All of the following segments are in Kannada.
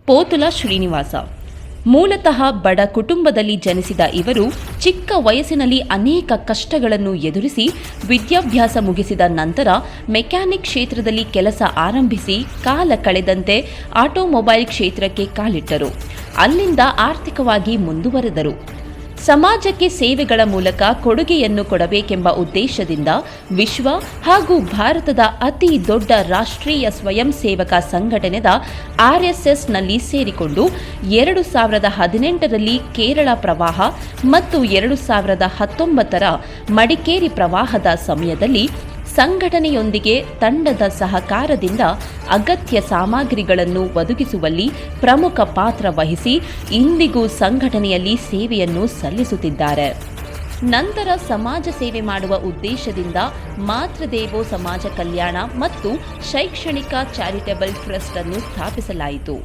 ಪೋತುಲ ಶ್ರೀನಿವಾಸ ಮೂಲತಃ ಬಡ ಕುಟುಂಬದಲ್ಲಿ ಜನಿಸಿದ ಇವರು ಚಿಕ್ಕ ವಯಸ್ಸಿನಲ್ಲಿ ಅನೇಕ ಕಷ್ಟಗಳನ್ನು ಎದುರಿಸಿ ವಿದ್ಯಾಭ್ಯಾಸ ಮುಗಿಸಿದ ನಂತರ ಮೆಕ್ಯಾನಿಕ್ ಕ್ಷೇತ್ರದಲ್ಲಿ ಕೆಲಸ ಆರಂಭಿಸಿ ಕಾಲ ಕಳೆದಂತೆ ಆಟೋಮೊಬೈಲ್ ಕ್ಷೇತ್ರಕ್ಕೆ ಕಾಲಿಟ್ಟರು. ಅಲ್ಲಿಂದ ಆರ್ಥಿಕವಾಗಿ ಮುಂದುವರೆದರು. ಸಮಾಜಕ್ಕೆ ಸೇವೆಗಳ ಮೂಲಕ ಕೊಡುಗೆಯನ್ನು ಕೊಡಬೇಕೆಂಬ ಉದ್ದೇಶದಿಂದ ವಿಶ್ವ ಹಾಗೂ ಭಾರತದ ಅತಿ ದೊಡ್ಡ ರಾಷ್ಟ್ರೀಯ ಸ್ವಯಂ ಸೇವಕ ಸಂಘಟನೆದ RSSನಲ್ಲಿ ಸೇರಿಕೊಂಡು 2018ರಲ್ಲಿ ಕೇರಳ ಪ್ರವಾಹ ಮತ್ತು 2019ರ ಮಡಿಕೇರಿ ಪ್ರವಾಹದ ಸಮಯದಲ್ಲಿ ಸಂಘಟನೆಯೊಂದಿಗೆ ತಂಡದ ಸಹಕಾರದಿಂದ ಅಗತ್ಯ ಸಾಮಗ್ರಿಗಳನ್ನು ಒದಗಿಸುವಲ್ಲಿ ಪ್ರಮುಖ ಪಾತ್ರ ವಹಿಸಿ ಇಂದಿಗೂ ಸಂಘಟನೆಯಲ್ಲಿ ಸೇವೆಯನ್ನು ಸಲ್ಲಿಸುತ್ತಿದ್ದಾರೆ. ನಂತರ ಸಮಾಜ ಸೇವೆ ಮಾಡುವ ಉದ್ದೇಶದಿಂದ ಮಾತೃದೇವೋ ಸಮಾಜ ಕಲ್ಯಾಣ ಮತ್ತು ಶೈಕ್ಷಣಿಕ ಚಾರಿಟಬಲ್ ಟ್ರಸ್ಟ್ ಅನ್ನು ಸ್ಥಾಪಿಸಲಾಯಿತು.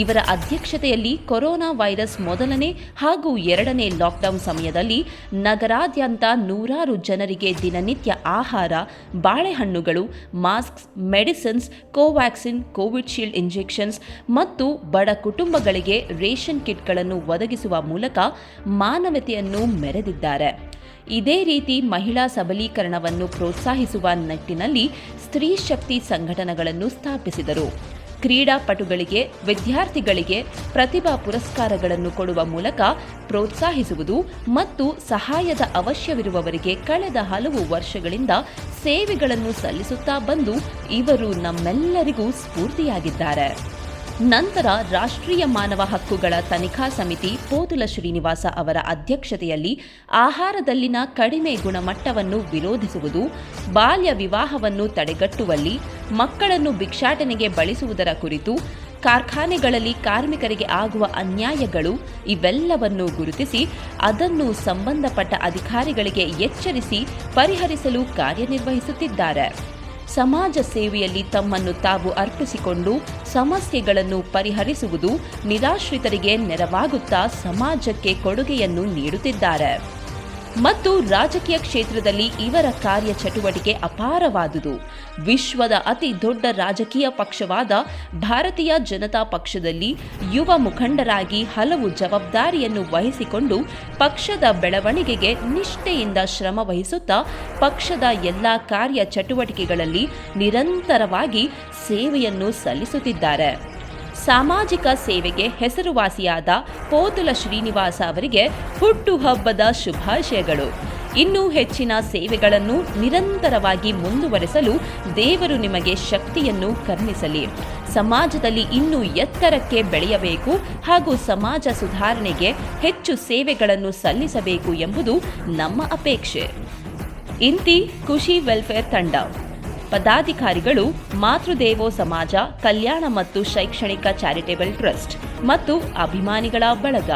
ಇವರ ಅಧ್ಯಕ್ಷತೆಯಲ್ಲಿ ಕೊರೋನಾ ವೈರಸ್ ಮೊದಲನೇ ಹಾಗೂ ಎರಡನೇ ಲಾಕ್ಡೌನ್ ಸಮಯದಲ್ಲಿ ನಗರಾದ್ಯಂತ ನೂರಾರು ಜನರಿಗೆ ದಿನನಿತ್ಯ ಆಹಾರ, ಬಾಳೆಹಣ್ಣುಗಳು, mask, medicines, Covaxin, Covid shield injections ಮತ್ತು ಬಡ ಕುಟುಂಬಗಳಿಗೆ ರೇಷನ್ ಕಿಟ್ಗಳನ್ನು ಒದಗಿಸುವ ಮೂಲಕ ಮಾನವತೆಯನ್ನು ಮೆರೆದಿದ್ದಾರೆ. ಇದೇ ರೀತಿ ಮಹಿಳಾ ಸಬಲೀಕರಣವನ್ನು ಪ್ರೋತ್ಸಾಹಿಸುವ ನಿಟ್ಟಿನಲ್ಲಿ ಸ್ತ್ರೀ ಶಕ್ತಿ ಸಂಘಟನೆಗಳನ್ನು ಸ್ಥಾಪಿಸಿದರು. ಕ್ರೀಡಾಪಟುಗಳಿಗೆ, ವಿದ್ಯಾರ್ಥಿಗಳಿಗೆ ಪ್ರತಿಭಾ ಪುರಸ್ಕಾರಗಳನ್ನು ಕೊಡುವ ಮೂಲಕ ಪ್ರೋತ್ಸಾಹಿಸುವುದು ಮತ್ತು ಸಹಾಯದ ಅವಶ್ಯವಿರುವವರಿಗೆ ಕಳೆದ ಹಲವು ವರ್ಷಗಳಿಂದ ಸೇವೆಗಳನ್ನು ಸಲ್ಲಿಸುತ್ತಾ ಬಂದು ಇವರು ನಮ್ಮೆಲ್ಲರಿಗೂ ಸ್ಫೂರ್ತಿಯಾಗಿದ್ದಾರೆ. ನಂತರ ರಾಷ್ಟ್ರೀಯ ಮಾನವ ಹಕ್ಕುಗಳ ತನಿಖಾ ಸಮಿತಿ ಪೋತುಲ ಶ್ರೀನಿವಾಸ ಅವರ ಅಧ್ಯಕ್ಷತೆಯಲ್ಲಿ ಆಹಾರದಲ್ಲಿನ ಕಡಿಮೆ ಗುಣಮಟ್ಟವನ್ನು ವಿರೋಧಿಸುವುದು, ಬಾಲ್ಯ ವಿವಾಹವನ್ನು ತಡೆಗಟ್ಟುವಲ್ಲಿ, ಮಕ್ಕಳನ್ನು ಭಿಕ್ಷಾಟನೆಗೆ ಬಳಸುವುದರ ಕುರಿತು, ಕಾರ್ಖಾನೆಗಳಲ್ಲಿ ಕಾರ್ಮಿಕರಿಗೆ ಆಗುವ ಅನ್ಯಾಯಗಳು ಇವೆಲ್ಲವನ್ನು ಗುರುತಿಸಿ ಅದನ್ನು ಸಂಬಂಧಪಟ್ಟ ಅಧಿಕಾರಿಗಳಿಗೆ ಎಚ್ಚರಿಸಿ ಪರಿಹರಿಸಲು ಕಾರ್ಯನಿರ್ವಹಿಸುತ್ತಿದ್ದಾರೆ. ಸಮಾಜ ಸೇವೆಯಲ್ಲಿ ತಮ್ಮನ್ನು ತಾವು ಅರ್ಪಿಸಿಕೊಂಡು ಸಮಸ್ಯೆಗಳನ್ನು ಪರಿಹರಿಸುವುದು, ನಿರಾಶ್ರಿತರಿಗೆ ನೆರವಾಗುತ್ತಾ ಸಮಾಜಕ್ಕೆ ಕೊಡುಗೆಯನ್ನು ನೀಡುತ್ತಿದ್ದಾರೆ. ಮತ್ತು ರಾಜಕೀಯ ಕ್ಷೇತ್ರದಲ್ಲಿ ಇವರ ಕಾರ್ಯ ಚಟುವಟಿಕೆ ಅಪಾರವಾದುದು. ವಿಶ್ವದ ಅತಿ ದೊಡ್ಡ ರಾಜಕೀಯ ಪಕ್ಷವಾದ ಭಾರತೀಯ ಜನತಾ ಪಕ್ಷದಲ್ಲಿ ಯುವ ಮುಖಂಡರಾಗಿ ಹಲವು ಜವಾಬ್ದಾರಿಯನ್ನು ವಹಿಸಿಕೊಂಡು ಪಕ್ಷದ ಬೆಳವಣಿಗೆಗೆ ನಿಷ್ಠೆಯಿಂದ ಶ್ರಮ ವಹಿಸುತ್ತಾ ಪಕ್ಷದ ಎಲ್ಲ ಕಾರ್ಯ ಚಟುವಟಿಕೆಗಳಲ್ಲಿ ನಿರಂತರವಾಗಿ ಸೇವೆಯನ್ನು ಸಲ್ಲಿಸುತ್ತಿದ್ದಾರೆ. ಸಾಮಾಜಿಕ ಸೇವೆಗೆ ಹೆಸರುವಾಸಿಯಾದ ಪೋತುಲ ಶ್ರೀನಿವಾಸ ಅವರಿಗೆ ಹುಟ್ಟುಹಬ್ಬದ ಶುಭಾಶಯಗಳು. ಇನ್ನೂ ಹೆಚ್ಚಿನ ಸೇವೆಗಳನ್ನು ನಿರಂತರವಾಗಿ ಮುಂದುವರೆಸಲು ದೇವರು ನಿಮಗೆ ಶಕ್ತಿಯನ್ನು ಕರುಣಿಸಲಿ. ಸಮಾಜದಲ್ಲಿ ಇನ್ನೂ ಎತ್ತರಕ್ಕೆ ಬೆಳೆಯಬೇಕು ಹಾಗೂ ಸಮಾಜ ಸುಧಾರಣೆಗೆ ಹೆಚ್ಚು ಸೇವೆಗಳನ್ನು ಸಲ್ಲಿಸಬೇಕು ಎಂಬುದು ನಮ್ಮ ಅಪೇಕ್ಷೆ. ಇಂತಿ ಖುಷಿ ವೆಲ್ಫೇರ್ ತಂಡ. ಪದಾಧಿಕಾರಿಗಳು ಮಾತೃದೇವೋ ಸಮಾಜ ಕಲ್ಯಾಣ ಮತ್ತು ಶೈಕ್ಷಣಿಕ ಚಾರಿಟೇಬಲ್ ಟ್ರಸ್ಟ್ ಮತ್ತು ಅಭಿಮಾನಿಗಳ ಬಳಗ.